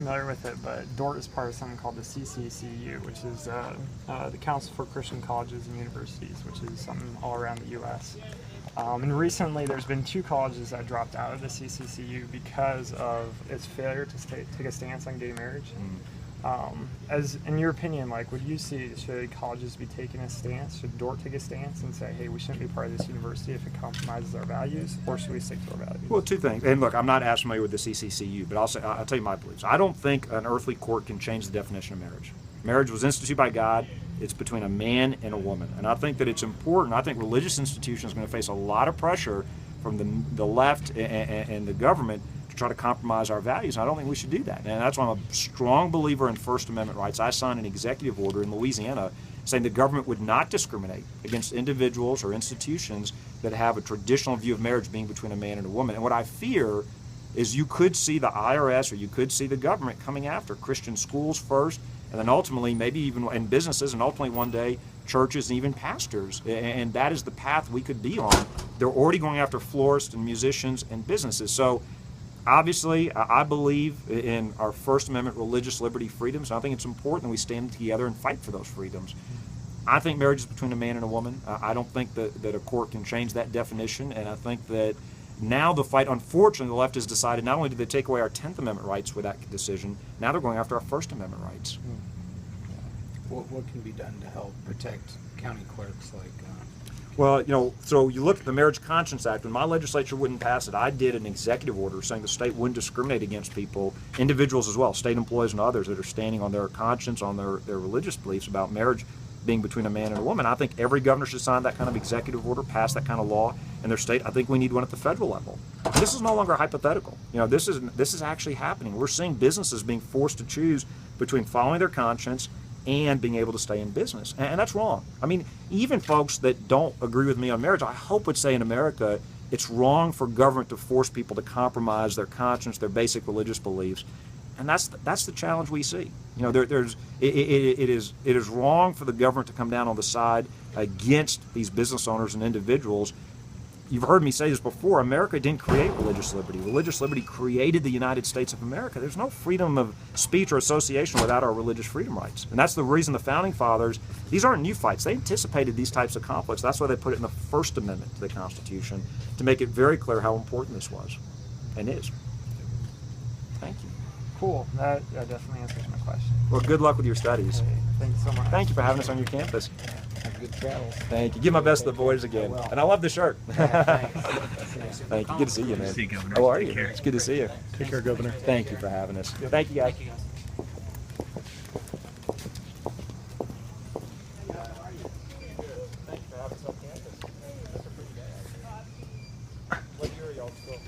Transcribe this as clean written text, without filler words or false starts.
familiar with it, but Dort is part of something called the CCCU, which is the Council for Christian Colleges and Universities, which is something all around the U.S. And recently there's been 2 colleges that dropped out of the CCCU because of its failure to take a stance on gay marriage. As in your opinion, like, would you see, should colleges be taking a stance? Should Dort take a stance and say, hey, we shouldn't be part of this university if it compromises our values, or should we stick to our values? Well, 2 things. And look, I'm not as familiar with the CCCU, but I'll tell you my beliefs. I don't think an earthly court can change the definition of marriage. Marriage was instituted by God. It's between a man and a woman. And I think that it's important. I think religious institutions are going to face a lot of pressure from the left and the government to try to compromise our values. And I don't think we should do that. And that's why I'm a strong believer in First Amendment rights. I signed an executive order in Louisiana saying the government would not discriminate against individuals or institutions that have a traditional view of marriage being between a man and a woman. And what I fear is you could see the IRS or you could see the government coming after Christian schools first, and then ultimately maybe even in businesses, and ultimately one day churches and even pastors. And that is the path we could be on. They're already going after florists and musicians and businesses. So obviously, I believe in our First Amendment religious liberty freedoms. I think it's important that we stand together and fight for those freedoms. I think marriage is between a man and a woman. I don't think that a court can change that definition, and I think that now the fight, unfortunately, the left has decided not only did they take away our 10th Amendment rights with that decision, now they're going after our First Amendment rights. What can be done to help protect county clerks like... Well, so you look at the Marriage Conscience Act. When my legislature wouldn't pass it, I did an executive order saying the state wouldn't discriminate against people, individuals as well, state employees and others that are standing on their conscience, on their religious beliefs about marriage being between a man and a woman. I think every governor should sign that kind of executive order, pass that kind of law in their state. I think we need one at the federal level. And this is no longer hypothetical. This is actually happening. We're seeing businesses being forced to choose between following their conscience and being able to stay in business. And that's wrong. I mean, even folks that don't agree with me on marriage, I hope would say in America, it's wrong for government to force people to compromise their conscience, their basic religious beliefs. And that's the challenge we see. It is wrong for the government to come down on the side against these business owners and individuals. You've heard me say this before. America didn't create religious liberty. Religious liberty created the United States of America. There's no freedom of speech or association without our religious freedom rights. And that's the reason the Founding Fathers, these aren't new fights. They anticipated these types of conflicts. That's why they put it in the First Amendment to the Constitution, to make it very clear how important this was and is. Thank you. Cool. That definitely answers my question. Well, good luck with your studies. Okay. Thank you so much. Thank you for having us on your campus. Have good travels. Thank you. Give my best to the boys again. And I love the shirt. Thanks. Thank you. Good to see you, man. Good to see you, Governor. How are Take you? care. It's good to see you. Take care, Governor. Thank you for having us. Thank you, guys. Thank you, guys. Thank you for having us on campus. What year are y'all still?